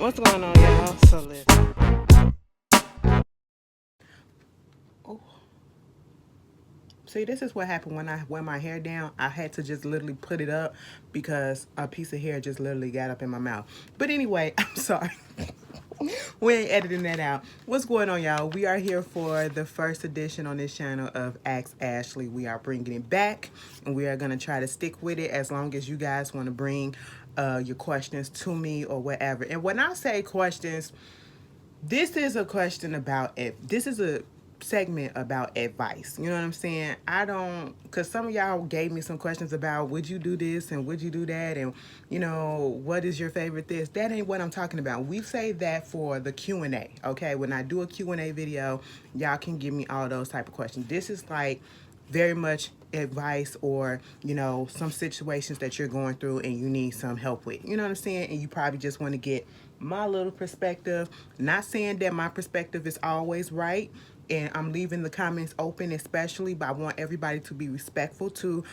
What's going on, y'all? So listen. Oh, see, this is what happened when I wear my hair down. I had to just literally put it up because a piece of hair just literally got up in my mouth. But anyway, I'm sorry. We ain't editing that out. What's going on, y'all? We are here for the first edition on this channel of Ask Ashley. We are bringing it back, and we are going to try to stick with it as long as you guys want to bring your questions to me or whatever. And when I say questions, this is a question about if this is a segment about advice. You know what I'm saying? I don't, because some of y'all gave me some questions about would you do this and would you do that, and what is your favorite this. That ain't what I'm talking about. We say that for the Q&A. Okay, when I do a Q&A video, y'all can give me all those type of questions. This is like very much advice, or some situations that you're going through and you need some help with, you know what I'm saying, and you probably just want to get my little perspective. Not saying that my perspective is always right, and I'm leaving the comments open, especially, but I want everybody to be respectful to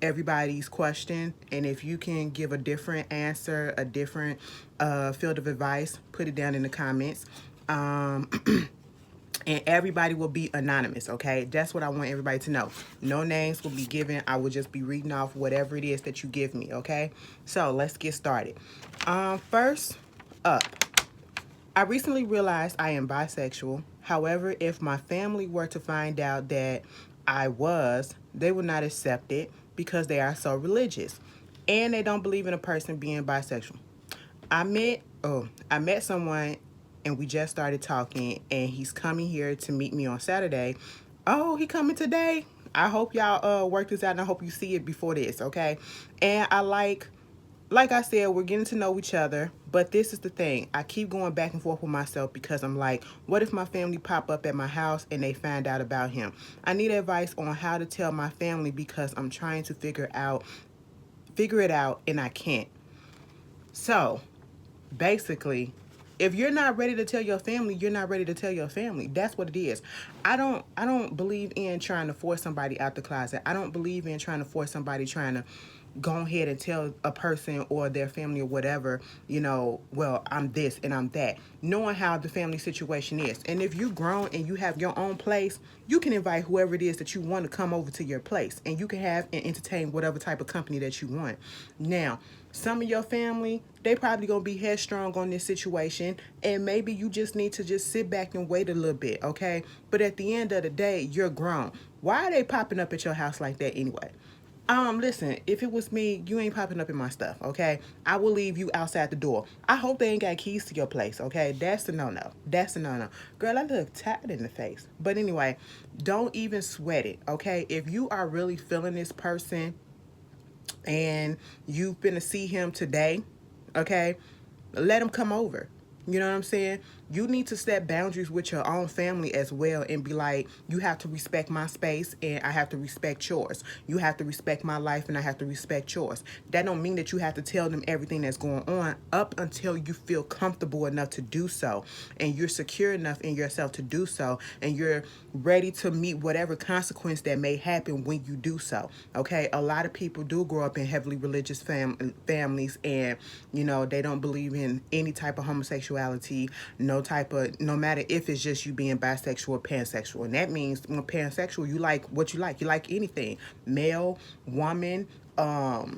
everybody's question. And if you can give a different answer, a different field of advice, put it down in the comments. And everybody will be anonymous, okay? That's what I want everybody to know. No names will be given. I will just be reading off whatever it is that you give me, okay? So let's get started. First up, I recently realized I am bisexual. However, if my family were to find out that I was, they would not accept it because they are so religious and they don't believe in a person being bisexual. I met someone and we just started talking, and he's coming here to meet me on Saturday. Oh, he coming today? I hope y'all work this out, and I hope you see it before this, okay? And I like I said, we're getting to know each other, but this is the thing. I keep going back and forth with myself because I'm like, what if my family pop up at my house and they find out about him? I need advice on how to tell my family because I'm trying to figure it out and I can't. So, basically, if you're not ready to tell your family, you're not ready to tell your family. That's what it is. I don't believe in trying to force somebody out the closet. I don't believe in trying to force somebody trying to go ahead and tell a person or their family or whatever, well, I'm this and I'm that, knowing how the family situation is. And if you're grown and you have your own place, you can invite whoever it is that you want to come over to your place, and you can have and entertain whatever type of company that you want. Now, some of your family, they probably gonna be headstrong on this situation, and maybe you just need to just sit back and wait a little bit, okay? But at the end of the day, you're grown. Why are they popping up at your house like that anyway? Listen, if it was me, you ain't popping up in my stuff, okay? I will leave you outside the door. I hope they ain't got keys to your place, okay? That's the no-no. That's the no-no. Girl, I look tired in the face. But anyway, don't even sweat it, okay? If you are really feeling this person and you've been to see him today, okay, let him come over. You know what I'm saying? You need to set boundaries with your own family as well, and be like, you have to respect my space and I have to respect yours. You have to respect my life and I have to respect yours. That don't mean that you have to tell them everything that's going on up until you feel comfortable enough to do so, and you're secure enough in yourself to do so, and you're ready to meet whatever consequence that may happen when you do so. Okay? A lot of people do grow up in heavily religious families, and they don't believe in any type of homosexuality, no matter if it's just you being bisexual or pansexual. And that means when pansexual, you like what you like. You like anything. Male, woman,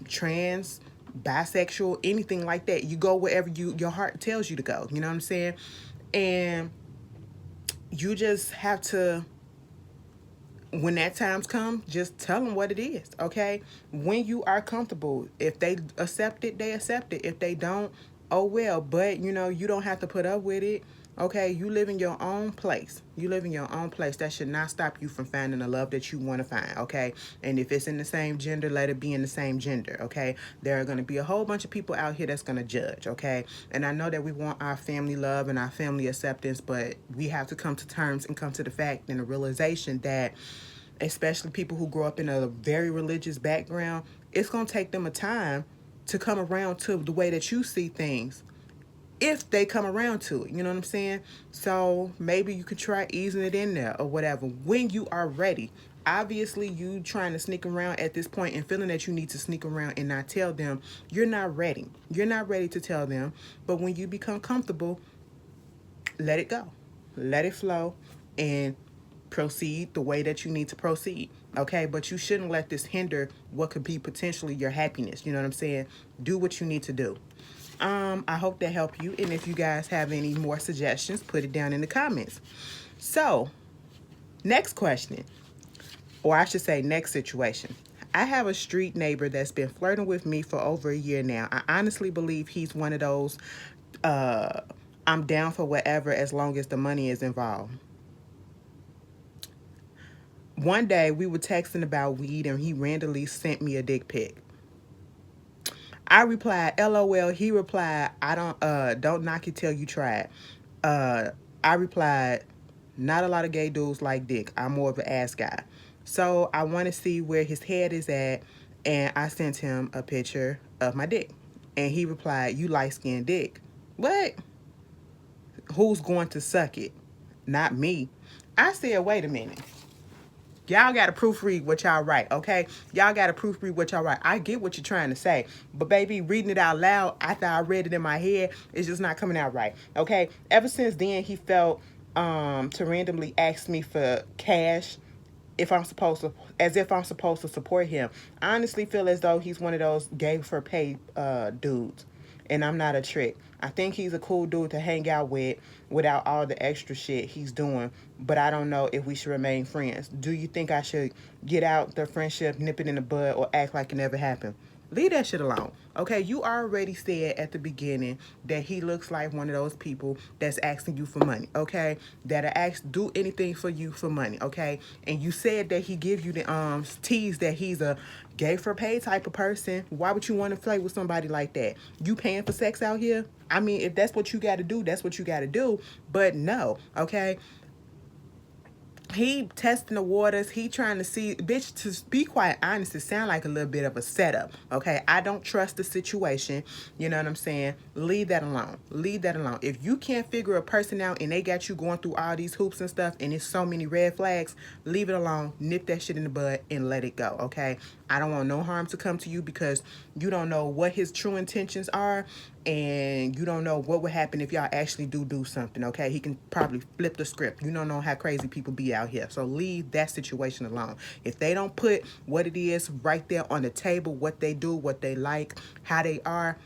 trans, bisexual, anything like that. You go wherever your heart tells you to go. You know what I'm saying? And you just have to, when that times come, just tell them what it is, okay? When you are comfortable, if they accept it, they accept it. If they don't, oh well. But you don't have to put up with it, okay? You live in your own place. You live in your own place. That should not stop you from finding the love that you want to find, okay? And if it's in the same gender, let it be in the same gender, okay? There are going to be a whole bunch of people out here that's going to judge, okay? And I know that we want our family love and our family acceptance, but we have to come to terms and come to the fact and the realization that, especially people who grow up in a very religious background, it's going to take them a time to come around to the way that you see things, if they come around to it. You know what I'm saying? So maybe you could try easing it in there or whatever when you are ready. obviously you trying to sneak around at this point and feeling that you need to sneak around and not tell them, you're not ready. You're not ready to tell them. But when you become comfortable, let it go. Let it flow and proceed the way that you need to proceed. Okay, but you shouldn't let this hinder what could be potentially your happiness. You know what I'm saying? Do what you need to do. I hope that helped you. And if you guys have any more suggestions, put it down in the comments. So, next question, or I should say next situation. I have a street neighbor that's been flirting with me for over a year now. I honestly believe he's one of those, I'm down for whatever as long as the money is involved. One day we were texting about weed and he randomly sent me a dick pic. I replied, LOL. He replied, I don't knock it till you try it. I replied, not a lot of gay dudes like dick. I'm more of an ass guy. So I want to see where his head is at, and I sent him a picture of my dick. And he replied, you light-skinned dick. What? Who's going to suck it? Not me. I said, wait a minute. Y'all got to proofread what y'all write, okay? Y'all got to proofread what y'all write. I get what you're trying to say, but baby, reading it out loud after I read it in my head, it's just not coming out right, okay? Ever since then, he felt to randomly ask me for cash as if I'm supposed to support him. I honestly feel as though he's one of those gay for pay dudes, and I'm not a trick. I think he's a cool dude to hang out with without all the extra shit he's doing, but I don't know if we should remain friends. Do you think I should get out the friendship, nip it in the bud, or act like it never happened? Leave that shit alone. Okay, you already said at the beginning that he looks like one of those people that's asking you for money, okay? That'll do anything for you for money, okay? And you said that he give you the tease that he's a gay for pay type of person. Why would you want to play with somebody like that? You paying for sex out here? I mean, if that's what you got to do, that's what you got to do. But no, okay? He testing the waters. He trying to see, bitch, to be quite honest, it sound like a little bit of a setup, okay? I don't trust the situation. You know what I'm saying? Leave that alone. Leave that alone. If you can't figure a person out and they got you going through all these hoops and stuff and it's so many red flags, leave it alone. Nip that shit in the bud and let it go, okay? I don't want no harm to come to you because you don't know what his true intentions are, and you don't know what would happen if y'all actually do something, okay? He can probably flip the script. You don't know how crazy people be out here. So leave that situation alone. If they don't put what it is right there on the table, what they do, what they like, how they are,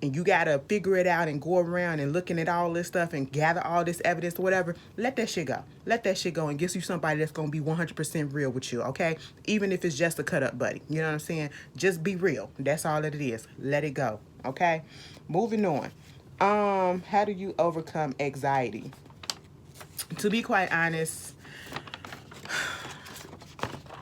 and you got to figure it out and go around and looking at all this stuff and gather all this evidence or whatever, let that shit go. Let that shit go and get you somebody that's going to be 100% real with you, okay? Even if it's just a cut-up buddy. You know what I'm saying? Just be real. That's all that it is. Let it go, okay? Moving on. How do you overcome anxiety? To be quite honest,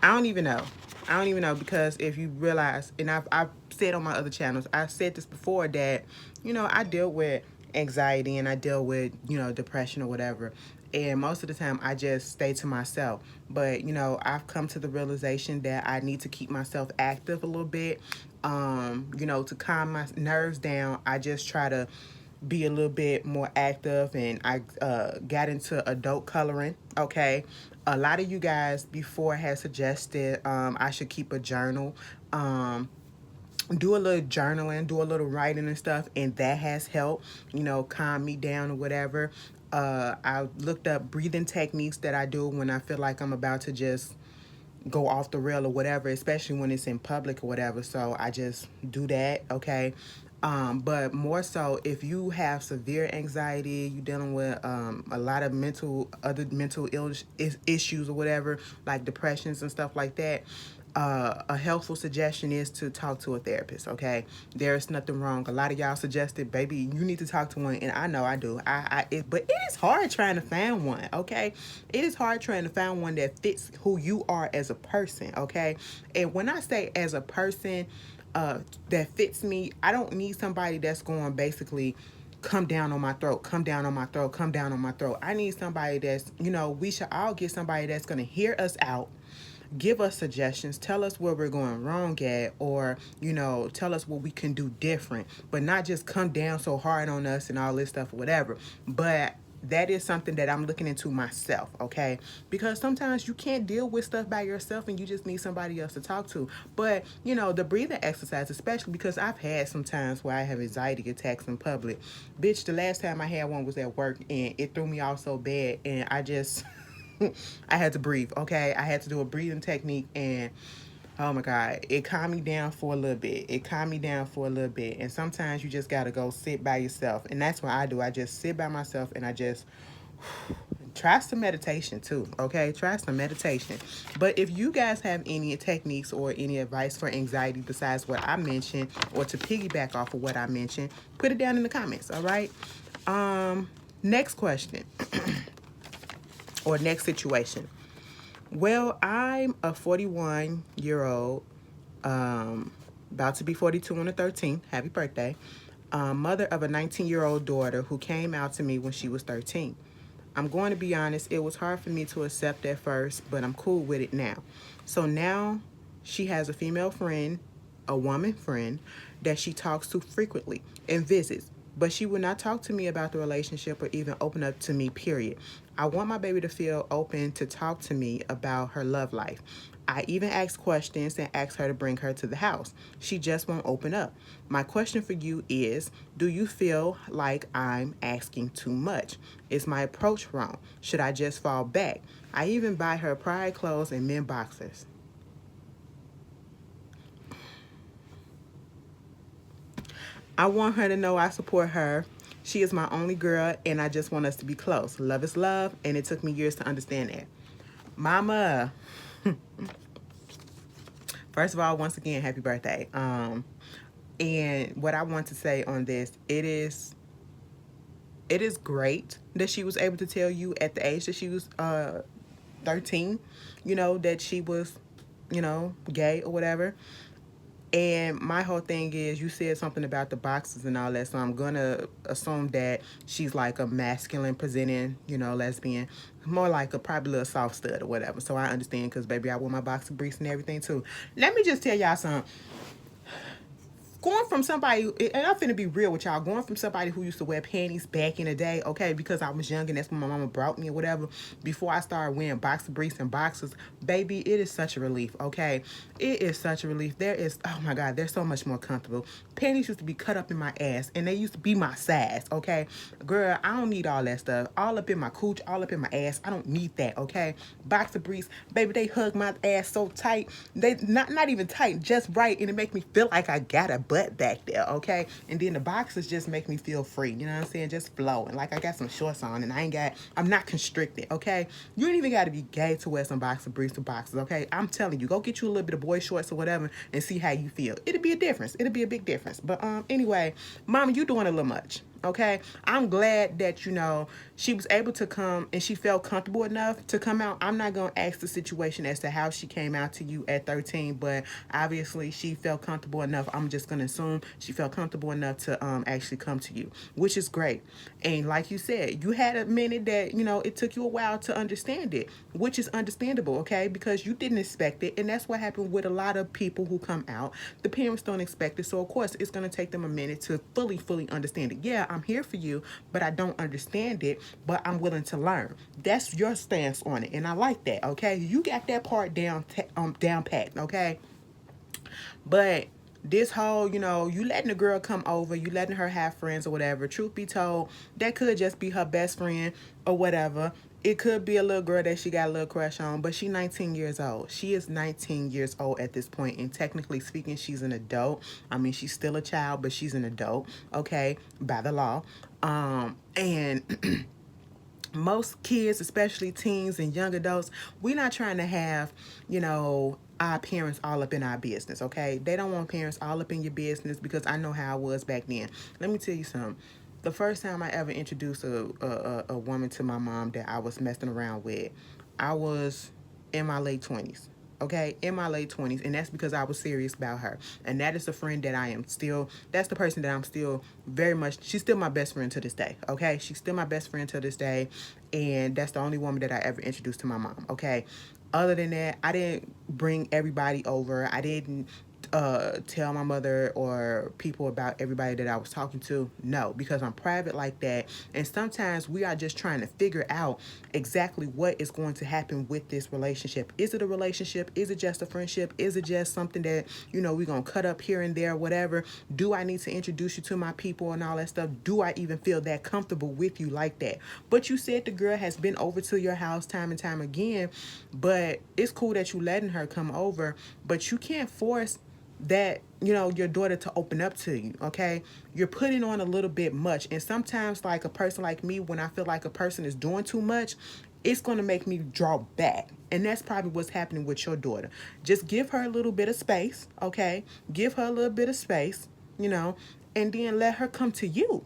I don't even know. I don't even know, because if you realize, and I've said on my other channels, I said this before, that, you know, I deal with anxiety and I deal with, you know, depression or whatever. And most of the time I just stay to myself. But, you know, I've come to the realization that I need to keep myself active a little bit. You know, to calm my nerves down, I just try to be a little bit more active, and I got into adult coloring, okay? A lot of you guys before had suggested I should keep a journal, do a little journaling, do a little writing and stuff, and that has helped, you know, calm me down or whatever. I looked up breathing techniques that I do when I feel like I'm about to just go off the rail or whatever, especially when it's in public or whatever. So I just do that, okay? But more so, if you have severe anxiety, you're dealing with a lot of other mental issues or whatever, like depressions and stuff like that, a helpful suggestion is to talk to a therapist, okay? There's nothing wrong. A lot of y'all suggested, baby, you need to talk to one, and I know I do. But it is hard trying to find one, okay? It is hard trying to find one that fits who you are as a person, okay? And when I say as a person, that fits me, I don't need somebody that's going basically come down on my throat, come down on my throat, come down on my throat. I need somebody that's, you know, we should all get somebody that's going to hear us out, give us suggestions, tell us where we're going wrong at, or, you know, tell us what we can do different, but not just come down so hard on us and all this stuff or whatever. But that is something that I'm looking into myself, okay? Because sometimes you can't deal with stuff by yourself and you just need somebody else to talk to. But, you know, the breathing exercise, especially because I've had some times where I have anxiety attacks in public. Bitch, the last time I had one was at work and it threw me off so bad and I just I had to breathe, okay? I had to do a breathing technique and oh my God, it calmed me down for a little bit. It calmed me down for a little bit. And sometimes you just got to go sit by yourself. And that's what I do. I just sit by myself and I just try some meditation too, okay? Try some meditation. But if you guys have any techniques or any advice for anxiety besides what I mentioned or to piggyback off of what I mentioned, put it down in the comments, all right? Next question or next situation. Well, I'm a 41-year-old, about to be 42 on the 13th. Happy birthday. Mother of a 19-year-old daughter who came out to me when she was 13. I'm going to be honest, it was hard for me to accept at first, but I'm cool with it now. So now she has a female friend, a woman friend, that she talks to frequently and visits. But she would not talk to me about the relationship or even open up to me, period. I want my baby to feel open to talk to me about her love life. I even asked questions and asked her to bring her to the house. She just won't open up. My question for you is, do you feel like I'm asking too much? Is my approach wrong? Should I just fall back? I even buy her pride clothes and men boxers. I want her to know I support her. She is my only girl, and I just want us to be close. Love is love, and it took me years to understand that. Mama, first of all, once again, happy birthday. And what I want to say on this, it is great that she was able to tell you at the age that she was 13, you know, that she was, you know, gay or whatever. And my whole thing is, you said something about the boxes and all that, so I'm gonna assume that she's like a masculine presenting, you know, lesbian, more like a probably little soft stud or whatever. So I understand, because baby, I wear my boxer briefs and everything too. Let me just tell y'all something. Going from somebody, and I'm finna be real with y'all, going from somebody who used to wear panties back in the day, okay, because I was young and that's when my mama brought me or whatever, before I started wearing boxer briefs and boxers, baby, it is such a relief, okay? It is such a relief. There is, oh my God, they're so much more comfortable. Panties used to be cut up in my ass, and they used to be my size, okay? Girl, I don't need all that stuff. All up in my cooch, all up in my ass. I don't need that, okay? Boxer briefs, baby, they hug my ass so tight. They not even tight, just right, and it make me feel like I got a butt back there, okay? And then the boxers just make me feel free, you know what I'm saying? Just flowing, like I got some shorts on and I'm not constricted, okay? You ain't even got to be gay to wear some boxer briefs or boxers, okay? I'm telling you, go get you a little bit of boy shorts or whatever and see how you feel. It'll be a difference. It'll be a big difference. But anyway, mama, you doing a little much. Okay, I'm glad that, you know, she was able to come and she felt comfortable enough to come out. I'm not going to ask the situation as to how she came out to you at 13, but obviously she felt comfortable enough. I'm just going to assume she felt comfortable enough to actually come to you, which is great. And like you said, you had a minute that, you know, it took you a while to understand it, which is understandable, okay, because you didn't expect it. And that's what happened with a lot of people who come out. The parents don't expect it. So, of course, it's going to take them a minute to fully understand it. Yeah, I'm here for you, but I don't understand it, but I'm willing to learn. That's your stance on it, and I like that, okay? You got that part down packed, okay? But this whole, you know, you letting the girl come over, you letting her have friends or whatever, truth be told, that could just be her best friend or whatever. It could be a little girl that she got a little crush on, but she's 19 years old. She is 19 years old at this point, and technically speaking, she's an adult. I mean, she's still a child, but she's an adult, okay, by the law. And most kids, especially teens and young adults, we're not trying to have, you know, our parents all up in our business, okay? They don't want parents all up in your business, because I know how I was back then. Let me tell you something. The first time I ever introduced a woman to my mom that I was messing around with, I was in my late 20s. Okay, in my late 20s, and that's because I was serious about her. And that is the friend that I am still, that's the person that I'm still very much, she's still my best friend to this day, okay? She's still my best friend to this day, and that's the only woman that I ever introduced to my mom, okay? Other than that, I didn't bring everybody over. I didn't tell my mother or people about everybody that I was talking to? No, because I'm private like that. And sometimes we are just trying to figure out exactly what is going to happen with this relationship. Is it a relationship? Is it just a friendship? Is it just something that, we're going to cut up here and there, whatever? Do I need to introduce you to my people and all that stuff? Do I even feel that comfortable with you like that? But you said the girl has been over to your house time and time again, but it's cool that you letting her come over, but you can't force that, your daughter to open up to you. Okay, you're putting on a little bit much, and sometimes, like a person like me, when I feel like a person is doing too much, it's going to make me draw back, and that's probably what's happening with your daughter. Just give her a little bit of space. Okay, give her a little bit of space, and then let her come to you.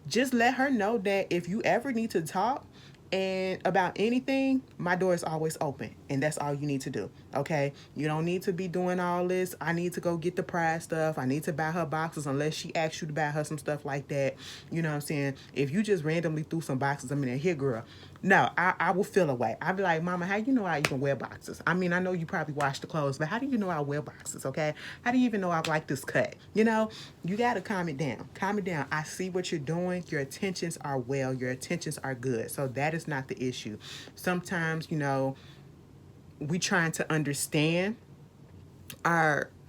Just let her know that if you ever need to talk and about anything, my door is always open, and that's all you need to do. Okay, you don't need to be doing all this. I need to go get the prize stuff. I need to buy her boxes, unless she asks you to buy her some stuff like that. You know what I'm saying? If you just randomly threw some boxes, here, girl, no, I will feel away. I'll be like, Mama, how you know I even wear boxes? I know you probably wash the clothes, but how do you know I wear boxes? Okay, how do you even know I like this cut? You gotta calm it down. Calm it down. I see what you're doing. Your intentions are well. Your intentions are good. So that is not the issue. Sometimes, we trying to understand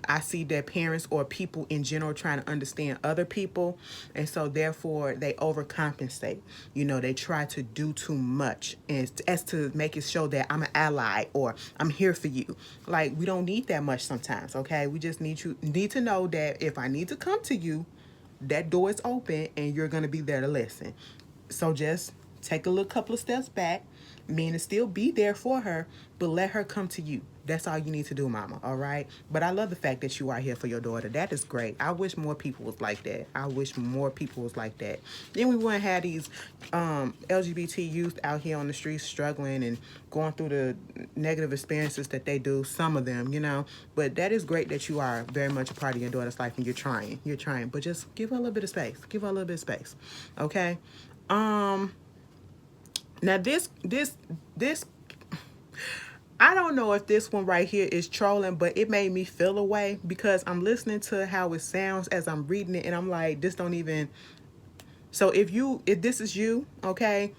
I see that parents or people in general trying to understand other people, and so therefore they overcompensate. They try to do too much as to make it show that I'm an ally or I'm here for you. Like, we don't need that much sometimes. Okay, we just need to know that if I need to come to you, that door is open and you're going to be there to listen. So just take a little couple of steps back, meaning still be there for her, but let her come to you. That's all you need to do, Mama. All right. But I love the fact that you are here for your daughter. That is great. I wish more people was like that. I wish more people was like that. Then we wouldn't have these LGBT youth out here on the streets struggling and going through the negative experiences that they do. Some of them, But that is great that you are very much a part of your daughter's life, and you're trying. You're trying. But just give her a little bit of space. Give her a little bit of space. Okay. Now this I don't know if this one right here is trolling, but it made me feel a way because I'm listening to how it sounds as I'm reading it, and I'm like, this don't even. So if this is you, okay,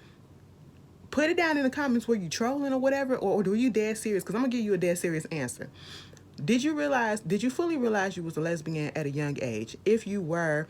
put it down in the comments. Were you trolling or whatever, or were you dead serious? Because I'm gonna give you a dead serious answer. Did you fully realize you was a lesbian at a young age? If you were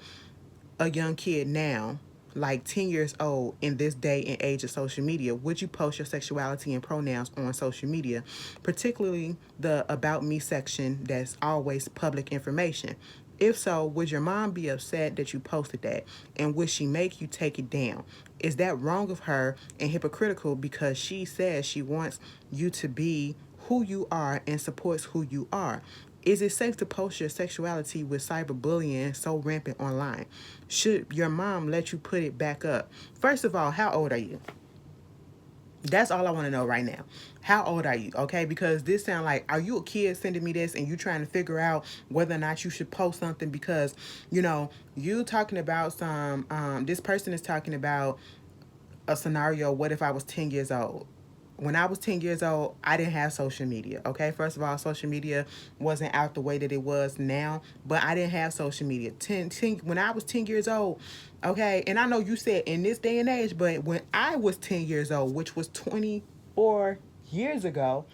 a young kid now, like 10 years old in this day and age of social media, would you post your sexuality and pronouns on social media, particularly the About Me section that's always public information? If so, would your mom be upset that you posted that? And would she make you take it down? Is that wrong of her and hypocritical because she says she wants you to be who you are and supports who you are? Is it safe to post your sexuality with cyberbullying so rampant online? Should your mom let you put it back up? First of all, how old are you? That's all I want to know right now. How old are you? Okay, because this sound like, are you a kid sending me this and you trying to figure out whether or not you should post something because, you talking about this person is talking about a scenario. What if I was 10 years old? When I was 10 years old, I didn't have social media. Okay, first of all, social media wasn't out the way that it was now, but I didn't have social media. When I was 10 years old, okay, and I know you said in this day and age, but when I was 10 years old, which was 24 years ago,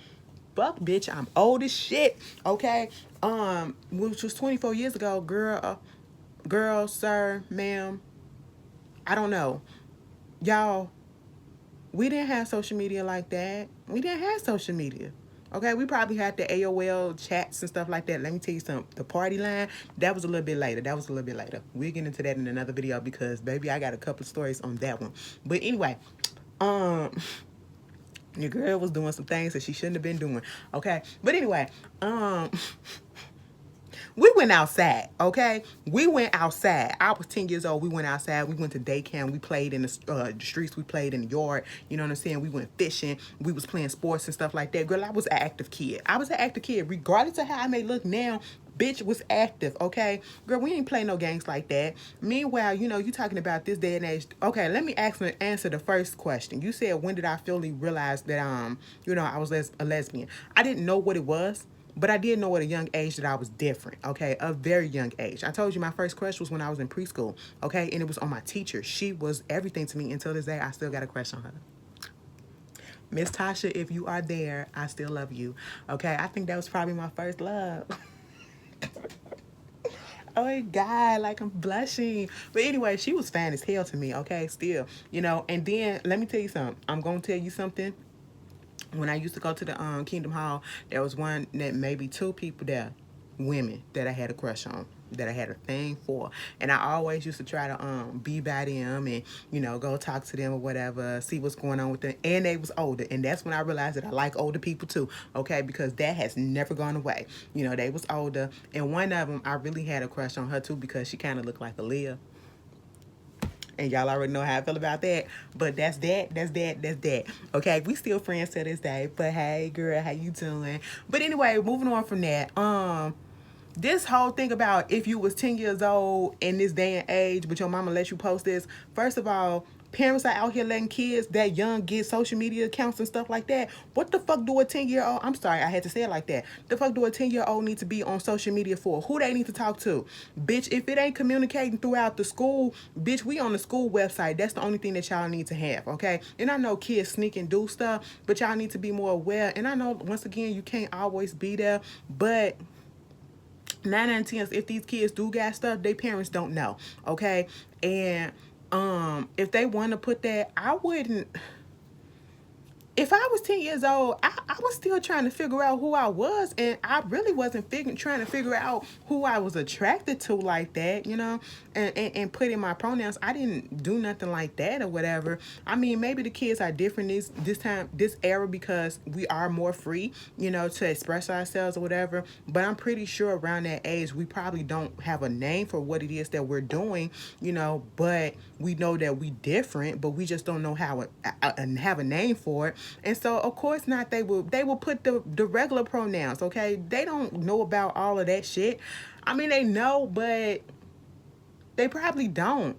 fuck, bitch, I'm old as shit, okay, which was 24 years ago, girl, sir, ma'am, I don't know, y'all. We didn't have social media like that. We didn't have social media. Okay, we probably had the AOL chats and stuff like that. Let me tell you something. The party line, that was a little bit later. We'll get into that in another video because, baby, I got a couple stories on that one. But anyway, your girl was doing some things that she shouldn't have been doing. Okay, but anyway, we went outside, okay? We went outside. I was 10 years old. We went outside. We went to day camp. We played in the streets. We played in the yard. You know what I'm saying? We went fishing. We was playing sports and stuff like that. Girl, I was an active kid. Regardless of how I may look now, bitch was active, okay? Girl, we ain't play no games like that. Meanwhile, you talking about this day and age. Okay, let me answer the first question. You said, when did I fully realize that, I was a lesbian? I didn't know what it was. But I did know at a young age that I was different, okay? A very young age. I told you my first crush was when I was in preschool, okay? And it was on my teacher. She was everything to me. Until this day, I still got a crush on her. Miss Tasha, if you are there, I still love you, okay? I think that was probably my first love. Oh my God, like I'm blushing. But anyway, she was fine as hell to me, okay? Still, you know. And then let me tell you something. I'm gonna tell you something. When I used to go to the Kingdom Hall, there was one that maybe two people there, women that I had a crush on, that I had a thing for, and I always used to try to be by them and go talk to them or whatever, see what's going on with them. And they was older, and that's when I realized that I like older people too, okay, because that has never gone away. They was older, and one of them I really had a crush on her too because she kind of looked like Aaliyah. And y'all already know how I feel about that. But that's that. Okay, we still friends to this day. But hey, girl, how you doing? But anyway, moving on from that. This whole thing about if you was 10 years old in this day and age, but your mama let you post this. First of all, parents are out here letting kids that young get social media accounts and stuff like that. What the fuck do a 10-year-old, I'm sorry, I had to say it like that. The fuck do a 10-year-old need to be on social media for? Who they need to talk to? Bitch, if it ain't communicating throughout the school, bitch, we on the school website. That's the only thing that y'all need to have, okay? And I know kids sneak and do stuff, but y'all need to be more aware. And I know, once again, you can't always be there, but 9 out of 10, if these kids do got stuff, their parents don't know, okay? And if they want to put that, I wouldn't. If I was 10 years old, I was still trying to figure out who I was, and I really wasn't trying to figure out who I was attracted to like that, and put in my pronouns. I didn't do nothing like that or whatever. I mean, maybe the kids are different this era because we are more free, to express ourselves or whatever. But I'm pretty sure around that age, we probably don't have a name for what it is that we're doing, but we know that we different, but we just don't know how and have a name for it. And so, of course not, they will put the regular pronouns, okay? They don't know about all of that shit. I mean, they know, but they probably don't.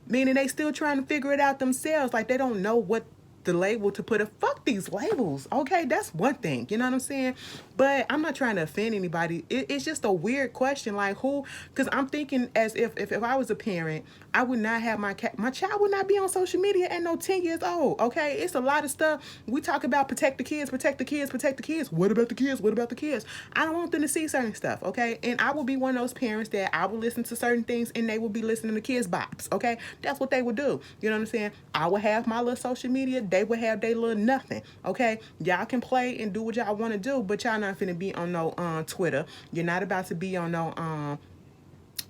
Meaning they still trying to figure it out themselves. Like, they don't know what the label to put. Fuck these labels, okay? That's one thing, you know what I'm saying? But I'm not trying to offend anybody. It's just a weird question, like who? Because I'm thinking as if I was a parent, I would not have my child would not be on social media at no 10 years old, okay? It's a lot of stuff. We talk about protect the kids, protect the kids, protect the kids. What about the kids? What about the kids? I don't want them to see certain stuff, okay? And I will be one of those parents that I will listen to certain things and they will be listening to kids' bops, okay? That's what they would do. You know what I'm saying? I would have my little social media. They would have their little nothing, okay? Y'all can play and do what y'all want to do, but y'all not finna be on no Twitter. You're not about to be on no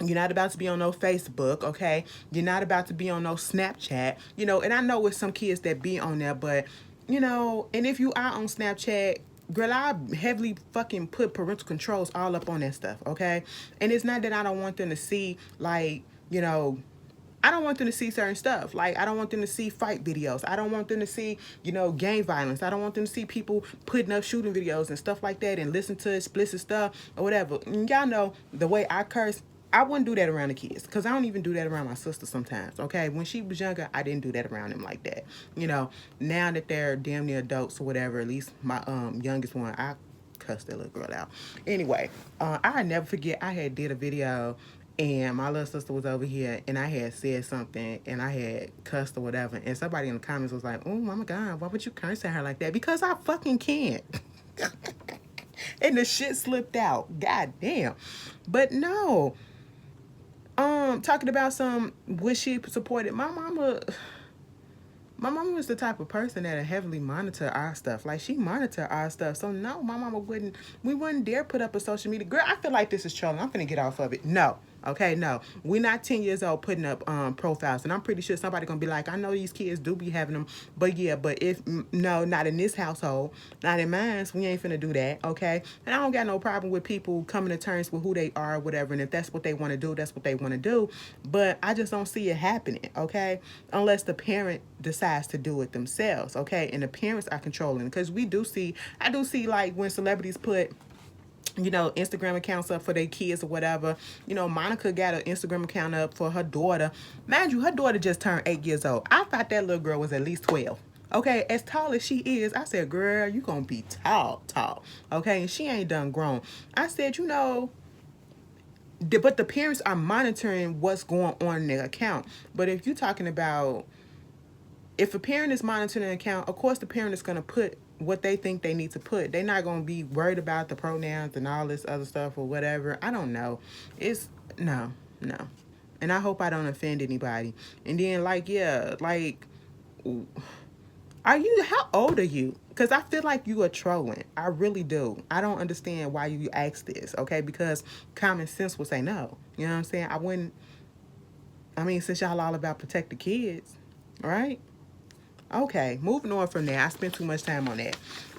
you're not about to be on no Facebook, okay? You're not about to be on no Snapchat, and I know with some kids that be on there, but, and if you are on Snapchat, girl, I heavily fucking put parental controls all up on that stuff, okay? And it's not that I don't want them to see, like, I don't want them to see certain stuff. Like, I don't want them to see fight videos. I don't want them to see, gang violence. I don't want them to see people putting up shooting videos and stuff like that and listen to explicit stuff or whatever. And y'all know the way I curse, I wouldn't do that around the kids because I don't even do that around my sister sometimes, okay? When she was younger, I didn't do that around them like that. Now that they're damn near adults or whatever, at least my youngest one, I cussed that little girl out. Anyway, I never forget I had did a video and my little sister was over here and I had said something and I had cussed or whatever. And somebody in the comments was like, oh my God, why would you curse at her like that? Because I fucking can't. And the shit slipped out. God damn. But no. Talking about some wish she supported my mama was the type of person that heavily monitor our stuff. Like, she monitor our stuff. So no, my mama we wouldn't dare put up a social media. Girl, I feel like this is trolling. I'm finna get off of it. No. Okay, no. We're not 10 years old putting up profiles. And I'm pretty sure somebody gonna be like, I know these kids do be having them. But yeah, but no, not in this household. Not in mine. So we ain't finna do that, okay? And I don't got no problem with people coming to terms with who they are or whatever. And if that's what they want to do, that's what they want to do. But I just don't see it happening, okay? Unless the parent decides to do it themselves, okay? And the parents are controlling. Because I do see like when celebrities put Instagram accounts up for their kids or whatever. Monica got an Instagram account up for her daughter. Mind you, her daughter just turned 8 years old. I thought that little girl was at least 12. Okay, as tall as she is, I said, girl, you gonna be tall, tall. Okay, and she ain't done grown. I said, but the parents are monitoring what's going on in their account. But if you're talking about, if a parent is monitoring an account, of course the parent is gonna put what they think they need to put. They're not gonna be worried about the pronouns and all this other stuff or whatever. I don't know. It's no, no. And I hope I don't offend anybody. And then like, yeah, like, how old are you? Because I feel like you are trolling. I really do. I don't understand why you ask this, okay? Because common sense would say no. You know what I'm saying? I wouldn't, I mean, since y'all all about protect the kids, right? Okay, moving on from there. I spent too much time on that.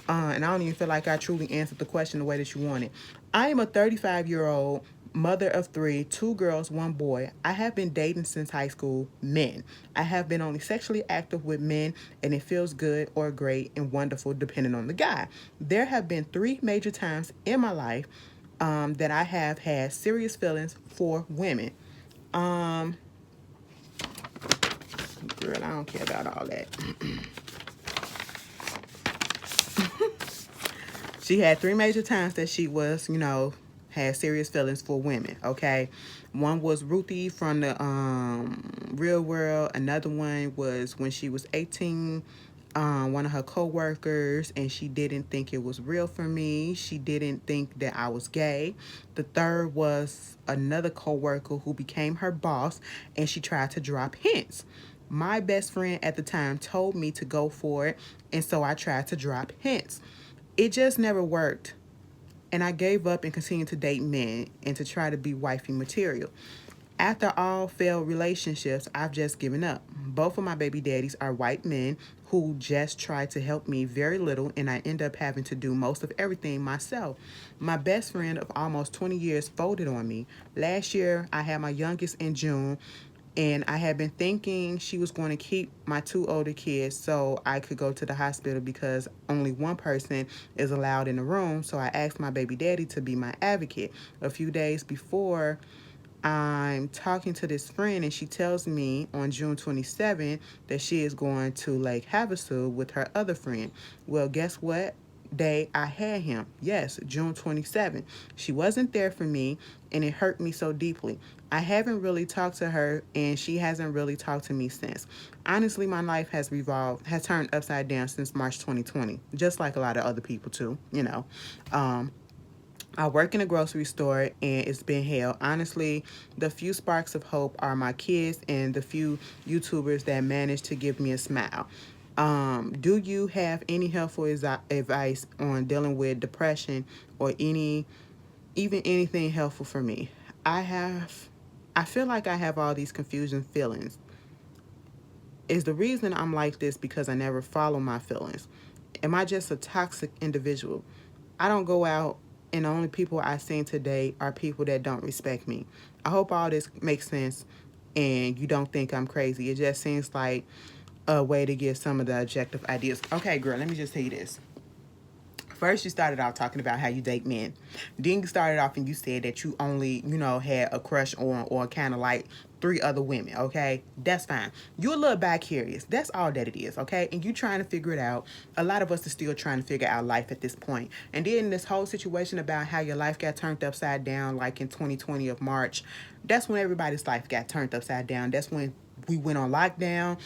And I don't even feel like I truly answered the question the way that you wanted. I am a 35-year-old mother of three, two girls, one boy. I have been dating since high school, men. I have been only sexually active with men, and it feels good or great and wonderful depending on the guy. There have been three major times in my life that I have had serious feelings for women. Girl, I don't care about all that. She had three major times that she was, had serious feelings for women, okay? One was Ruthie from the Real World. Another one was when she was 18, one of her co-workers, and she didn't think it was real for me. She didn't think that I was gay. The third was another co-worker who became her boss, and she tried to drop hints. My best friend at the time told me to go for it, and so I tried to drop hints. It just never worked, and I gave up and continued to date men and to try to be wifey material. After all failed relationships, I've just given up. Both of my baby daddies are white men who just tried to help me very little, and I end up having to do most of everything myself. My best friend of almost 20 years folded on me. Last year, I had my youngest in June, and I had been thinking she was going to keep my two older kids so I could go to the hospital because only one person is allowed in the room. So I asked my baby daddy to be my advocate. A few days before, I'm talking to this friend, and she tells me on June 27th that she is going to Lake Havasu with her other friend. Well, guess what? Day I had him. Yes, June 27th. She wasn't there for me, and it hurt me so deeply. I haven't really talked to her, and she hasn't really talked to me since. Honestly, my life has turned upside down since March 2020, just like a lot of other people too. I work in a grocery store, and it's been hell. Honestly, the few sparks of hope are my kids and the few YouTubers that manage to give me a smile. Do you have any helpful advice on dealing with depression or even anything helpful for me? I feel like I have all these confusing feelings. Is the reason I'm like this because I never follow my feelings? Am I just a toxic individual? I don't go out, and the only people I see today are people that don't respect me. I hope all this makes sense and you don't think I'm crazy. It just seems like a way to get some of the objective ideas. Okay, girl, let me just tell you this. First, you started off talking about how you date men. Then you started off and you said that you only, had a crush on or kind of like three other women, okay? That's fine. You're a little bi curious. That's all that it is, okay? And you trying to figure it out. A lot of us are still trying to figure out life at this point. And then this whole situation about how your life got turned upside down, like in 2020 of March, that's when everybody's life got turned upside down. That's when we went on lockdown.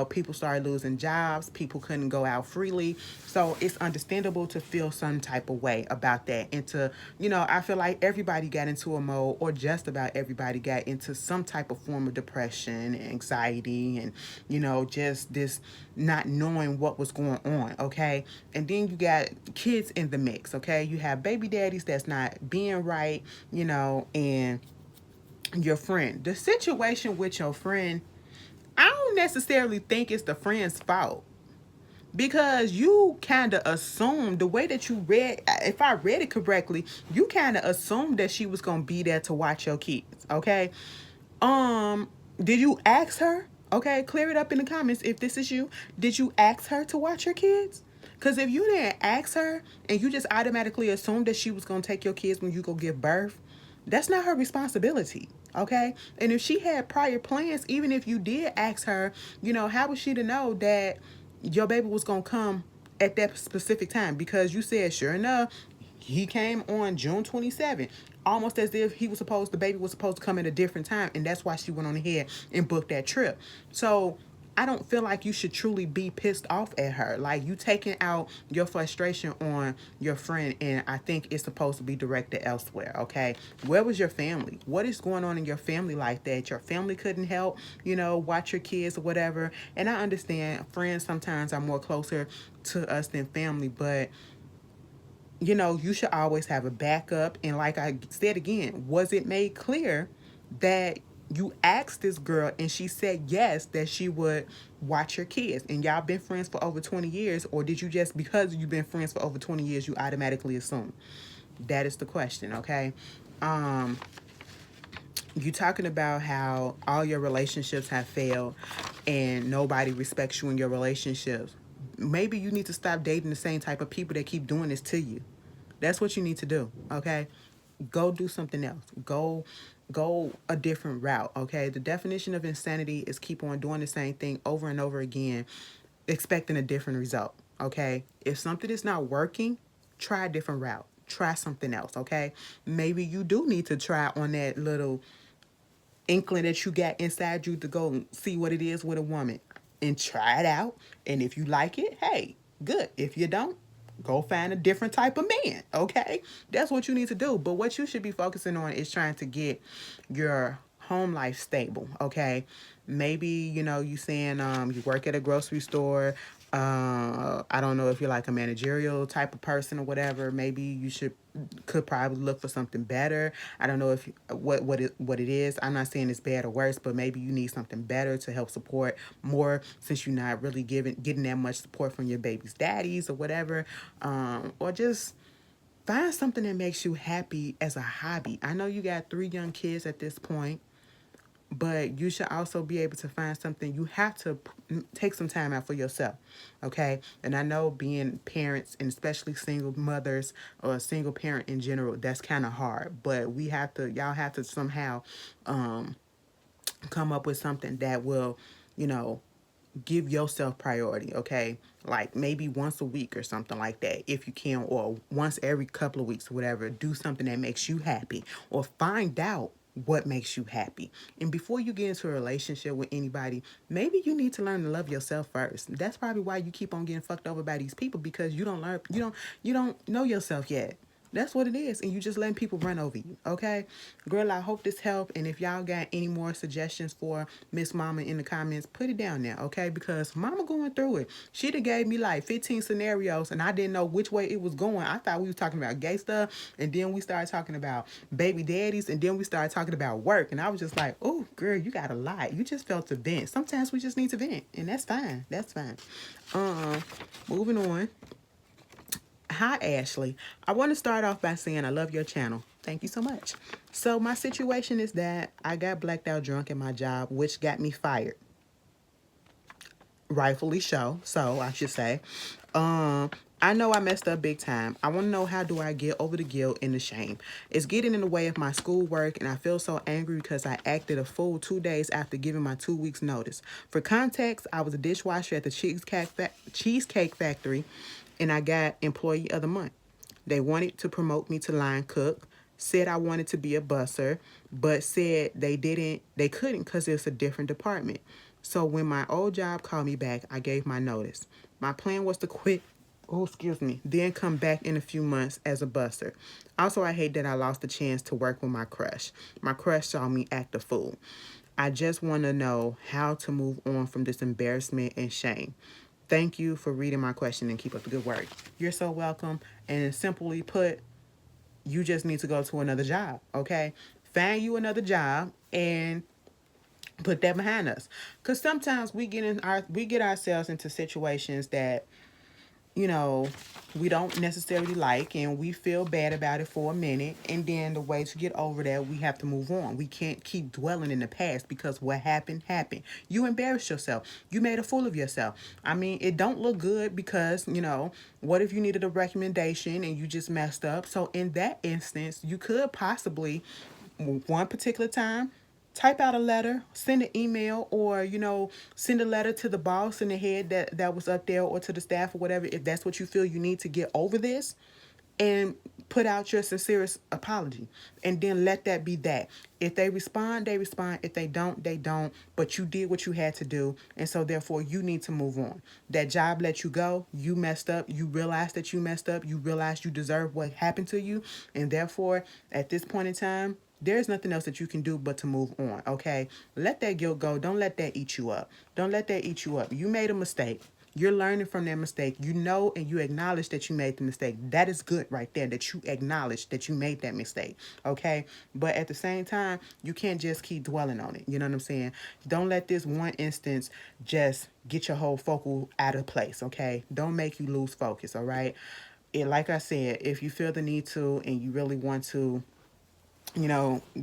People started losing jobs. People couldn't go out freely. So it's understandable to feel some type of way about that. And I feel like everybody got into a mode, or just about everybody got into some type of form of depression, anxiety, and, just this not knowing what was going on, okay? And then you got kids in the mix, okay? You have baby daddies that's not being right, and your friend. The situation with your friend, I don't necessarily think it's the friend's fault, because you kind of assumed the way that you read, if I read it correctly, you kind of assumed that she was going to be there to watch your kids, okay? Did you ask her? Okay, clear it up in the comments if this is you. Did you ask her to watch your kids? Because if you didn't ask her and you just automatically assumed that she was going to take your kids when you go give birth, that's not her responsibility, okay? And if she had prior plans, even if you did ask her, how was she to know that, your baby was going to come at that specific time, because you said, sure enough, he came on June 27th, almost as if the baby was supposed to come at a different time, and that's why she went on ahead and booked that trip. So I don't feel like you should truly be pissed off at her. Like, you taking out your frustration on your friend, and I think it's supposed to be directed elsewhere, okay? Where was your family? What is going on in your family like that? Your family couldn't help, watch your kids or whatever. And I understand friends sometimes are more closer to us than family, but you should always have a backup. And like I said again, was it made clear that you asked this girl and she said yes, that she would watch your kids, and y'all been friends for over 20 years? Or did you just, because you've been friends for over 20 years, you automatically assume? That is the question, okay? You talking about how all your relationships have failed and nobody respects you in your relationships. Maybe you need to stop dating the same type of people that keep doing this to you. That's what you need to do, okay? Go do something else. Go a different route, okay? The definition of insanity is keep on doing the same thing over and over again, expecting a different result, okay? If something is not working, try a different route. Try something else, okay? Maybe you do need to try on that little inkling that you got inside you to go and see what it is with a woman and try it out. And if you like it, hey, good. If you don't, go find a different type of man, okay? That's what you need to do. But what you should be focusing on is trying to get your home life stable, okay? Maybe, you saying you work at a grocery store. I don't know if you're like a managerial type of person or whatever. Maybe you could probably look for something better. I don't know if what it is. I'm not saying it's bad or worse, but maybe you need something better to help support more, since you're not really getting that much support from your baby's daddies or whatever. Or just find something that makes you happy as a hobby. I know you got 3 young kids at this point, but you should also be able to find something. You have to take some time out for yourself, okay? And I know being parents, and especially single mothers or a single parent in general, that's kind of hard. But y'all have to somehow come up with something that will, you know, give yourself priority, okay? Like maybe once a week or something like that, if you can, or once every couple of weeks or whatever. Do something that makes you happy, or find out what makes you happy. And before you get into a relationship with anybody, maybe you need to learn to love yourself first. That's probably why you keep on getting fucked over by these people, because you don't know yourself yet. That's what it is. And you just letting people run over you, okay? Girl, I hope this helped. And if y'all got any more suggestions for Miss Mama in the comments, put it down there, okay? Because Mama going through it. She done gave me like 15 scenarios, and I didn't know which way it was going. I thought we was talking about gay stuff, and then we started talking about baby daddies, and then we started talking about work. And I was just like, oh, girl, you got a lot. You just felt to vent. Sometimes we just need to vent, and that's fine. That's fine. Moving on. Hi, Ashley. I want to start off by saying I love your channel. Thank you so much. So my situation is that I got blacked out drunk at my job, which got me fired. Rightfully so I should say. I know I messed up big time. I want to know, how do I get over the guilt and the shame? It's getting in the way of my schoolwork, and I feel so angry because I acted a fool 2 days after giving my 2 weeks notice. For context, I was a dishwasher at the Cheesecake Factory, and I got Employee of the Month. They wanted to promote me to line cook, said I wanted to be a busser, but said they couldn't because it's a different department. So when my old job called me back, I gave my notice. My plan was to quit, then come back in a few months as a busser. Also, I hate that I lost the chance to work with my crush. My crush saw me act a fool. I just want to know how to move on from this embarrassment and shame. Thank you for reading my question, and keep up the good work. You're so welcome. And simply put, you just need to go to another job, okay? Find you another job and put that behind us. Because sometimes we get ourselves into situations that, you know, we don't necessarily like, and we feel bad about it for a minute, and then the way to get over that, we have to move on. We can't keep dwelling in the past, because what happened happened. You embarrassed yourself. You made a fool of yourself. I mean, it don't look good, because, what if you needed a recommendation and you just messed up? So in that instance, you could possibly, one particular time, type out a letter, send an email, or send a letter to the boss and the head that was up there, or to the staff or whatever, if that's what you feel you need to get over this, and put out your sincerest apology, and then let that be that. If they respond, they respond. If they don't, they don't. But you did what you had to do, and so therefore you need to move on. That job let you go. You messed up. You realized that you messed up. You realized you deserve what happened to you, and therefore at this point in time, there's nothing else that you can do but to move on. Okay, let that guilt go. Don't let that eat you up. Don't let that eat you up. You made a mistake. You're learning from that mistake. You know, and you acknowledge that you made the mistake. That is good right there, that you acknowledge that you made that mistake. Okay? But at the same time, you can't just keep dwelling on it. You know what I'm saying? Don't let this one instance just get your whole focal out of place. Okay? Don't make you lose focus. All right? Like I said, if you feel the need to and you really want to,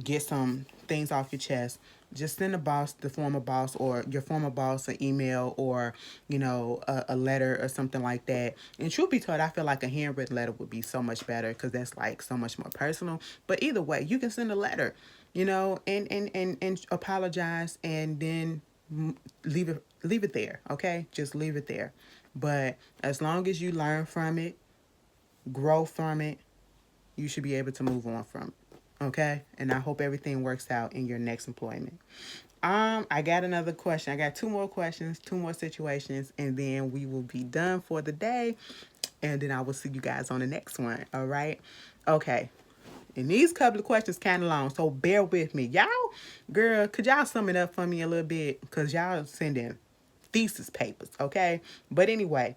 get some things off your chest, just send the former boss, or your former boss, an email, or, a letter or something like that. And truth be told, I feel like a handwritten letter would be so much better, because that's like so much more personal. But either way, you can send a letter, and apologize, and then leave it there. Okay, just leave it there. But as long as you learn from it, grow from it, you should be able to move on from it. Okay? And I hope everything works out in your next employment. I got another question. I got two more questions, two more situations, and then we will be done for the day. And then I will see you guys on the next one. All right? Okay. And these couple of questions kind of long, so bear with me. Y'all, girl, could y'all sum it up for me a little bit? Because y'all sending thesis papers, okay? But anyway,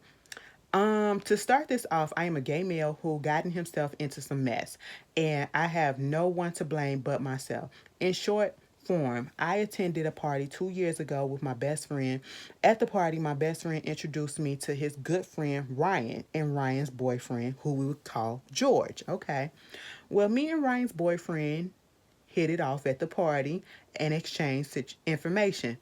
to start this off, I am a gay male who gotten himself into some mess, and I have no one to blame but myself. In short form, I attended a party 2 years ago with my best friend. At the party, my best friend introduced me to his good friend Ryan and Ryan's boyfriend, who we would call George. Okay. Well, me and Ryan's boyfriend hit it off at the party and exchanged information.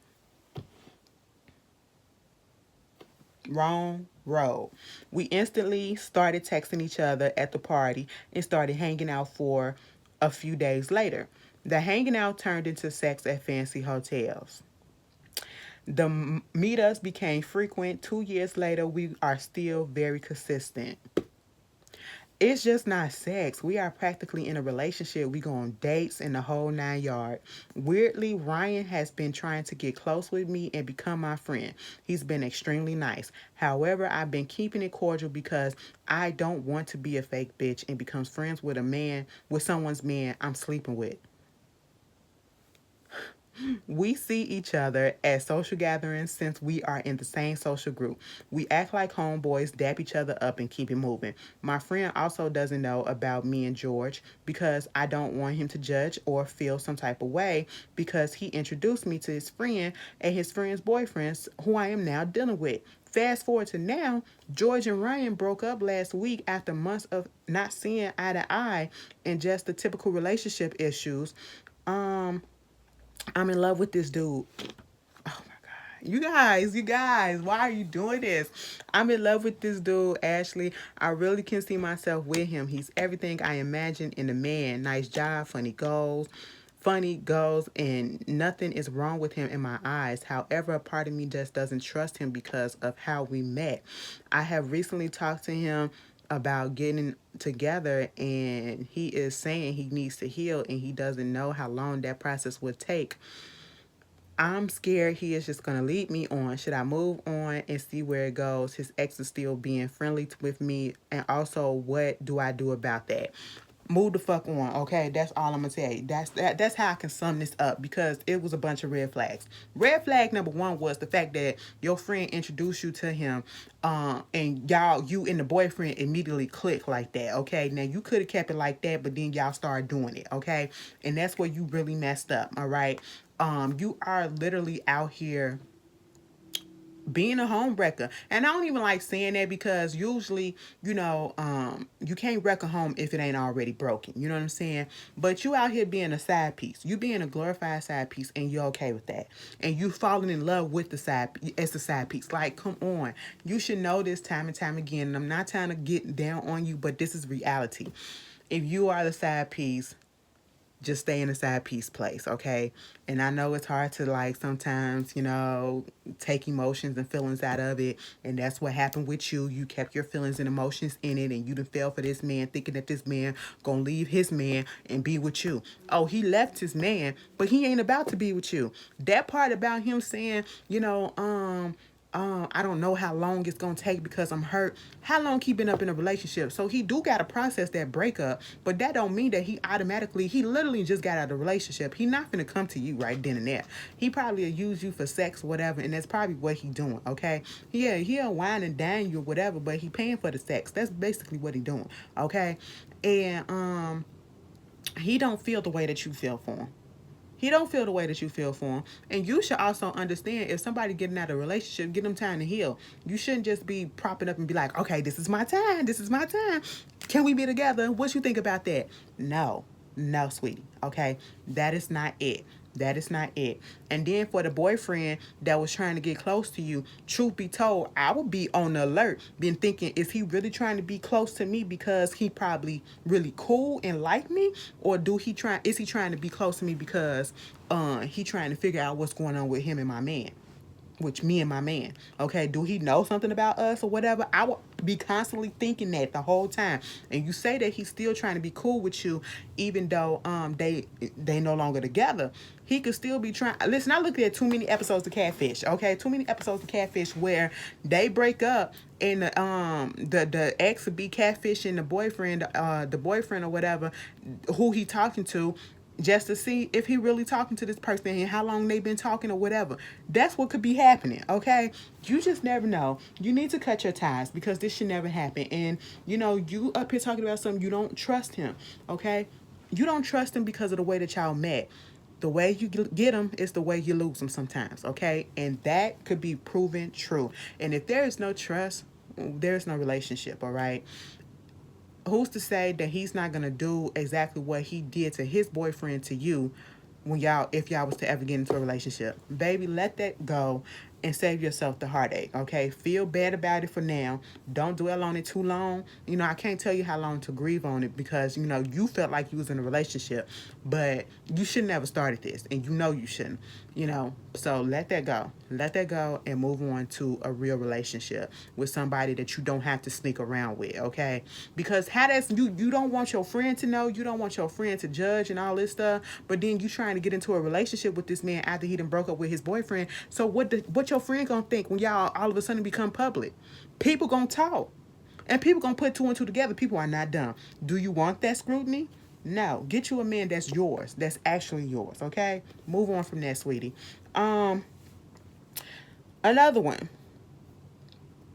Wrong road. We instantly started texting each other at the party and started hanging out for a few days later. The hanging out turned into sex at fancy hotels. The meetups became frequent. 2 years later, we are still very consistent. It's just not sex. We are practically in a relationship. We go on dates and the whole 9 yards. Weirdly, Ryan has been trying to get close with me and become my friend. He's been extremely nice. However, I've been keeping it cordial because I don't want to be a fake bitch and become friends with someone's man I'm sleeping with. We see each other at social gatherings since we are in the same social group. We act like homeboys, dap each other up, and keep it moving. My friend also doesn't know about me and George because I don't want him to judge or feel some type of way because he introduced me to his friend and his friend's boyfriends, who I am now dealing with. Fast forward to now, George and Ryan broke up last week after months of not seeing eye to eye and just the typical relationship issues. I'm in love with this dude. Oh my God. You guys, why are you doing this? I'm in love with this dude, Ashley. I really can see myself with him. He's everything I imagined in a man. Nice job, funny goals, and nothing is wrong with him in my eyes. However, a part of me just doesn't trust him because of how we met. I have recently talked to him about getting together, and he is saying he needs to heal and he doesn't know how long that process would take. I'm scared he is just going to lead me on. Should I move on and see where it goes? His ex is still being friendly with me. And also, what do I do about that? Move the fuck on, okay? That's all I'm going to tell you. That's how I can sum this up, because it was a bunch of red flags. Red flag number one was the fact that your friend introduced you to him, and you and the boyfriend immediately click like that, okay? Now, you could have kept it like that, but then y'all started doing it, okay? And that's where you really messed up, all right? You are literally out here being a home wrecker. And I don't even like saying that because usually, you can't wreck a home if it ain't already broken. You know what I'm saying? But you out here being a side piece. You being a glorified side piece, and you're okay with that. And you falling in love with the side piece. Like, come on. You should know this time and time again. And I'm not trying to get down on you, but this is reality. If you are the side piece, just stay in a side piece place, okay? And I know it's hard to like sometimes, take emotions and feelings out of it. And that's what happened with you. You kept your feelings and emotions in it, and you done fell for this man, thinking that this man gonna leave his man and be with you. Oh, he left his man, but he ain't about to be with you. That part about him saying, I don't know how long it's gonna take because I'm hurt. How long he been up in a relationship? So he do gotta process that breakup, but that don't mean that he literally just got out of the relationship. He not gonna come to you right then and there. He probably will use you for sex, whatever, and that's probably what he doing, okay? Yeah, he'll wine and dine you or whatever, but he paying for the sex. That's basically what he doing, okay? And he don't feel the way that you feel for him. He don't feel the way that you feel for him. And you should also understand if somebody getting out of a relationship, give them time to heal. You shouldn't just be propping up and be like, okay, this is my time. This is my time. Can we be together? What you think about that? No. No, sweetie. Okay? That is not it. That is not it. And then for the boyfriend that was trying to get close to you, truth be told, I would be on the alert, been thinking, is he really trying to be close to me because he probably really cool and like me? Or is he trying to be close to me because he trying to figure out what's going on with him and my man? Which me and my man, okay, do he know something about us or whatever? I would be constantly thinking that the whole time. And you say that he's still trying to be cool with you even though they no longer together. He could still be trying. Listen, I looked at too many episodes of Catfish, okay? Too many episodes of Catfish where they break up and the ex would be catfishing the boyfriend or whatever who he talking to, just to see if he really talking to this person and how long they've been talking or whatever. That's what could be happening, okay? You just never know. You need to cut your ties because this should never happen. And, you up here talking about something, you don't trust him, okay? You don't trust him because of the way that y'all met. The way you get him is the way you lose him sometimes, okay? And that could be proven true. And if there is no trust, there's no relationship, all right? Who's to say that he's not gonna do exactly what he did to his boyfriend to you if y'all was to ever get into a relationship? Baby, let that go and save yourself the heartache, okay? Feel bad about it for now. Don't dwell on it too long. I can't tell you how long to grieve on it because, you felt like you was in a relationship, but you should never started this, and you shouldn't, So let that go. Let that go and move on to a real relationship with somebody that you don't have to sneak around with, okay? Because you don't want your friend to know, you don't want your friend to judge and all this stuff, but then you trying to get into a relationship with this man after he done broke up with his boyfriend. So what your friend gonna think when y'all all of a sudden become public? People gonna talk. And people gonna put two and two together. People are not dumb. Do you want that scrutiny? No. Get you a man that's yours. That's actually yours, okay? Move on from that, sweetie. Another one.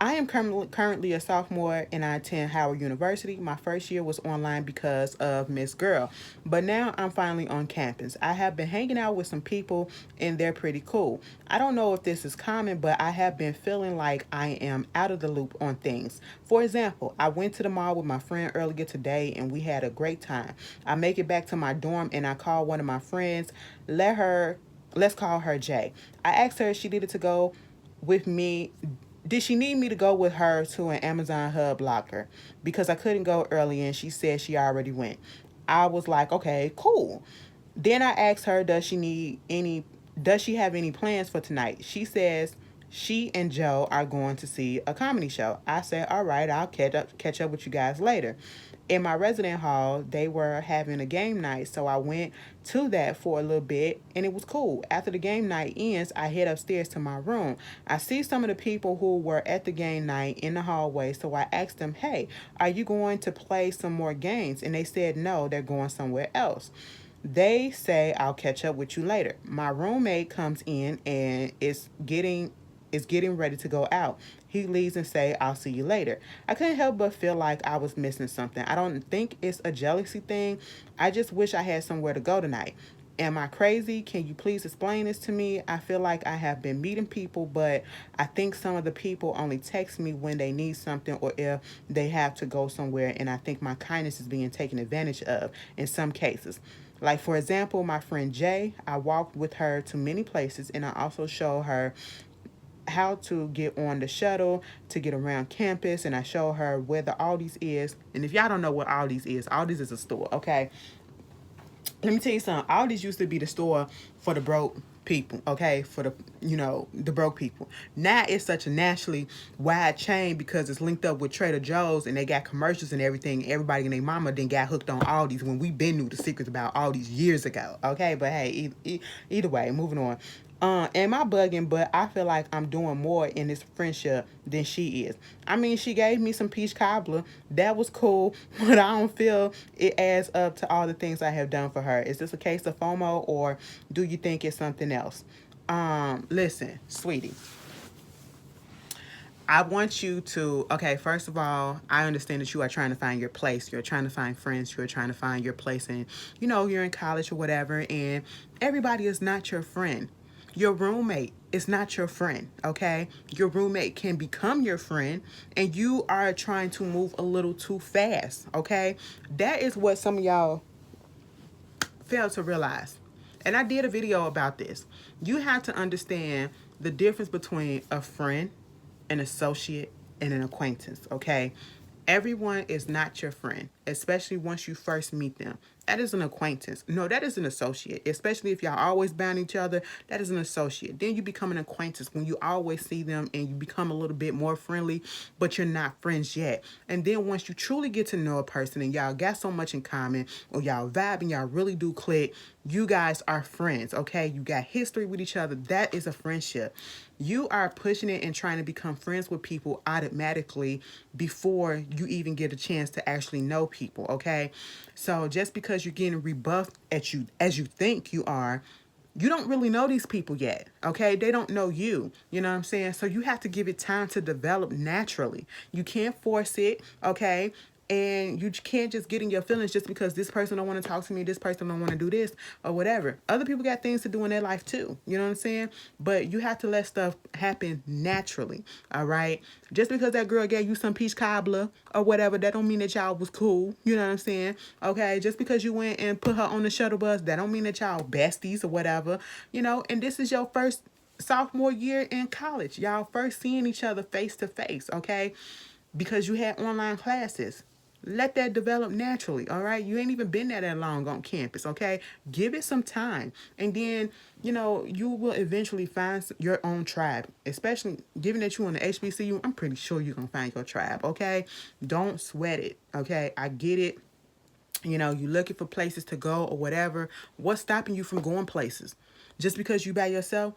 I am currently a sophomore and I attend Howard University. My first year was online because of Miss Girl, but now I'm finally on campus. I have been hanging out with some people and they're pretty cool. I don't know if this is common, but I have been feeling like I am out of the loop on things. For example, I went to the mall with my friend earlier today and we had a great time. I make it back to my dorm and I call one of my friends. Let's call her Jay. I asked her if she needed to go with me. Did she need me to go with her to an Amazon hub locker? Because I couldn't go early and she said she already went. I was like, okay, cool. Then I asked her, does she have any plans for tonight? She says she and Joe are going to see a comedy show. I said, all right, I'll catch up with you guys later. In my resident hall, they were having a game night, so I went to that for a little bit, and it was cool. After the game night ends, I head upstairs to my room. I see some of the people who were at the game night in the hallway, so I asked them, hey, are you going to play some more games? And they said no, they're going somewhere else. They say, I'll catch up with you later. My roommate comes in and is getting ready to go out. He leaves and say, I'll see you later. I couldn't help but feel like I was missing something. I don't think it's a jealousy thing. I just wish I had somewhere to go tonight. Am I crazy? Can you please explain this to me? I feel like I have been meeting people, but I think some of the people only text me when they need something or if they have to go somewhere, and I think my kindness is being taken advantage of in some cases. Like, for example, my friend Jay, I walked with her to many places, and I also showed her how to get on the shuttle to get around campus, and I show her where the Aldi's is. And if y'all don't know what Aldi's is a store, okay? Let me tell you something. Aldi's used to be the store for the broke people, okay? For the, the broke people. Now it's such a nationally wide chain because it's linked up with Trader Joe's and they got commercials and everything. Everybody and their mama then got hooked on Aldi's when we been knew the secrets about Aldi's years ago, okay? But hey, either way, moving on. Am I bugging? But I feel like I'm doing more in this friendship than she is. I mean, she gave me some peach cobbler. That was cool, but I don't feel it adds up to all the things I have done for her. Is this a case of FOMO or do you think it's something else? Listen, sweetie. I want you to, okay, first of all, I understand that you are trying to find your place. You're trying to find friends. You're trying to find your place in, you're in college or whatever, and everybody is not your friend. Your roommate is not your friend, okay? Your roommate can become your friend, and you are trying to move a little too fast, okay? That is what some of y'all fail to realize. And I did a video about this. You have to understand the difference between a friend, an associate, and an acquaintance, okay? Everyone is not your friend, especially once you first meet them. That is an acquaintance. No, that is an associate, especially if y'all always bound each other. That is an associate. Then you become an acquaintance when you always see them and you become a little bit more friendly, but you're not friends yet. And then once you truly get to know a person and y'all got so much in common or y'all vibe and y'all really do click, you guys are friends, okay? You got history with each other. That is a friendship. You are pushing it and trying to become friends with people automatically before you even get a chance to actually know people, okay? So just because you're getting rebuffed at you as you think you are, you don't really know these people yet, okay? They don't know you, you know what I'm saying? So you have to give it time to develop naturally. You can't force it, okay? And you can't just get in your feelings just because this person don't want to talk to me, this person don't want to do this or whatever. Other people got things to do in their life too, you know what I'm saying? But you have to let stuff happen naturally, all right? Just because that girl gave you some peach cobbler or whatever, that don't mean that y'all was cool, you know what I'm saying? Okay, just because you went and put her on the shuttle bus, that don't mean that y'all besties or whatever, and this is your first sophomore year in college. Y'all first seeing each other face to face, okay? Because you had online classes. Let that develop naturally, all right? You ain't even been there that long on campus, okay? Give it some time. And then, you will eventually find your own tribe, especially given that you're on the HBCU. I'm pretty sure you're going to find your tribe, okay? Don't sweat it, okay? I get it. You're looking for places to go or whatever. What's stopping you from going places? Just because you by yourself,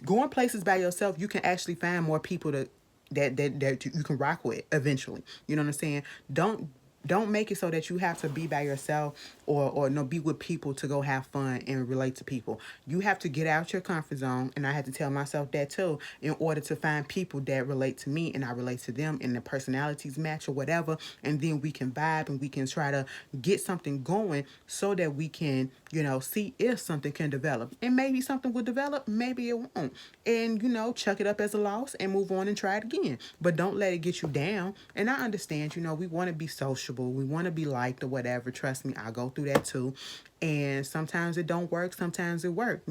going places by yourself, you can actually find more people that you can rock with eventually. You know what I'm saying? Don't make it so that you have to be by yourself or no, be with people to go have fun and relate to people. You have to get out your comfort zone, and I had to tell myself that too, in order to find people that relate to me and I relate to them and the personalities match or whatever, and then we can vibe and we can try to get something going so that we can, see if something can develop. And maybe something will develop, maybe it won't. And, chuck it up as a loss and move on and try it again. But don't let it get you down. And I understand, we want to be sociable. We want to be liked or whatever. Trust me, I go through that too. And sometimes it don't work. Sometimes it work,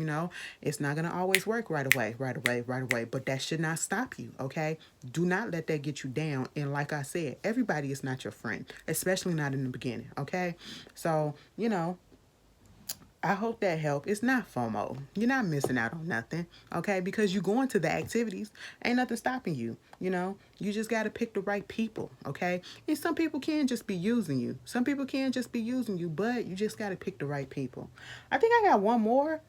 It's not going to always work right away. But that should not stop you, okay? Do not let that get you down. And like I said, everybody is not your friend, especially not in the beginning, okay? So, I hope that helped. It's not FOMO. You're not missing out on nothing, okay? Because you going to the activities. Ain't nothing stopping you, You just got to pick the right people, okay? And some people can just be using you. Some people can just be using you, but you just got to pick the right people. I think I got one more,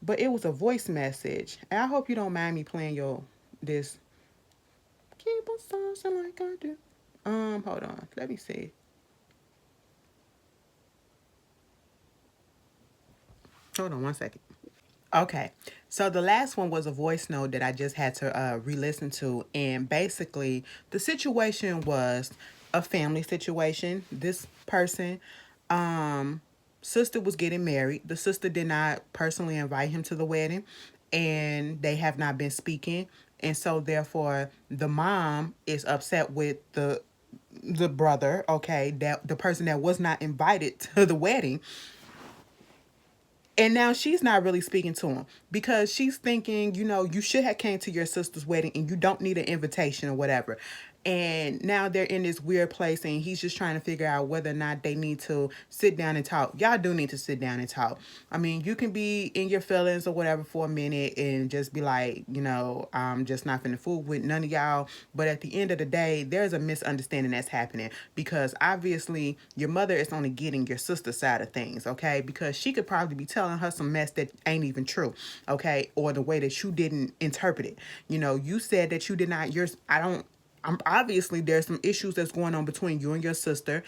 but it was a voice message. And I hope you don't mind me playing this. Keep on sounding like I do. Hold on. Let me see. Hold on one second. Okay, so the last one was a voice note that I just had to re-listen to, and basically the situation was a family situation. This person, sister was getting married. The sister did not personally invite him to the wedding, and they have not been speaking, and so therefore the mom is upset with the brother. Okay, that the person that was not invited to the wedding, and now she's not really speaking to him because she's thinking, you should have came to your sister's wedding and you don't need an invitation or whatever. And now they're in this weird place, and he's just trying to figure out whether or not they need to sit down and talk. Y'all do need to sit down and talk. I mean, you can be in your feelings or whatever for a minute and just be like, I'm just not finna fool with none of y'all. But at the end of the day, there's a misunderstanding that's happening, because obviously your mother is only getting your sister's side of things, okay? Because she could probably be telling her some mess that ain't even true, okay? Or the way that you didn't interpret it. You said that you did not, obviously there's some issues that's going on between you and your sister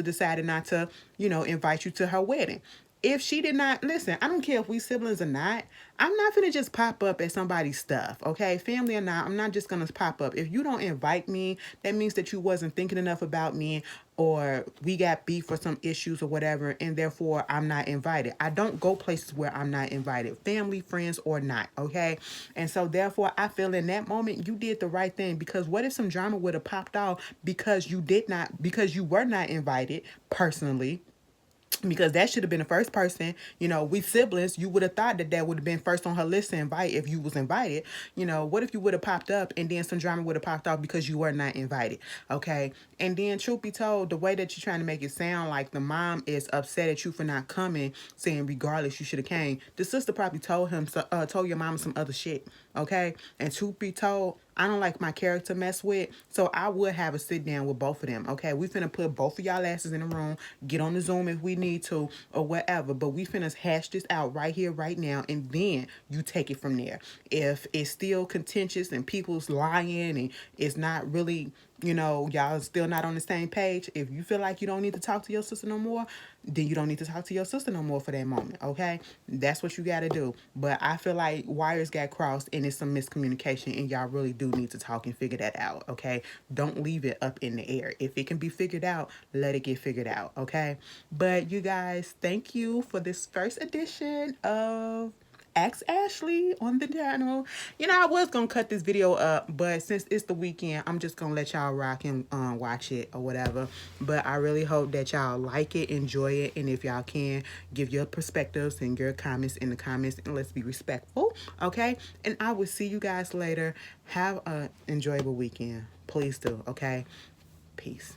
decided not to, invite you to her wedding. If she did not listen, I don't care if we siblings or not. I'm not gonna just pop up at somebody's stuff, okay? Family or not, I'm not just gonna pop up. If you don't invite me, that means that you wasn't thinking enough about me, or we got beef for some issues or whatever, and therefore I'm not invited. I don't go places where I'm not invited, family, friends, or not, okay? And so therefore I feel in that moment you did the right thing, because what if some drama would have popped off because you were not invited personally, because that should have been the first person. We siblings, you would have thought that would have been first on her list to invite if you was invited. What if you would have popped up and then some drama would have popped off because you were not invited, okay? And then truth be told, the way that you're trying to make it sound like the mom is upset at you for not coming, saying regardless you should have came, the sister probably told your mama some other shit, okay? And truth be told, I don't like my character mess with, so I would have a sit down with both of them, okay? We finna put both of y'all asses in the room, get on the Zoom if we need to, or whatever, but we finna hash this out right here, right now, and then you take it from there. If it's still contentious and people's lying and it's not really, y'all still not on the same page, if you feel like you don't need to talk to your sister no more, then you don't need to talk to your sister no more for that moment, okay? That's what you gotta do. But I feel like wires got crossed and it's some miscommunication, and y'all really do need to talk and figure that out, okay? Don't leave it up in the air. If it can be figured out, let it get figured out, okay? But you guys, thank you for this first edition of Ask Ashley on the channel. I was gonna cut this video up, but since it's the weekend, I'm just gonna let y'all rock and watch it or whatever. But I really hope that y'all like it, enjoy it, and if y'all can, give your perspectives and your comments in the comments, and let's be respectful, okay? And I will see you guys later. Have an enjoyable weekend. Please do, okay? Peace.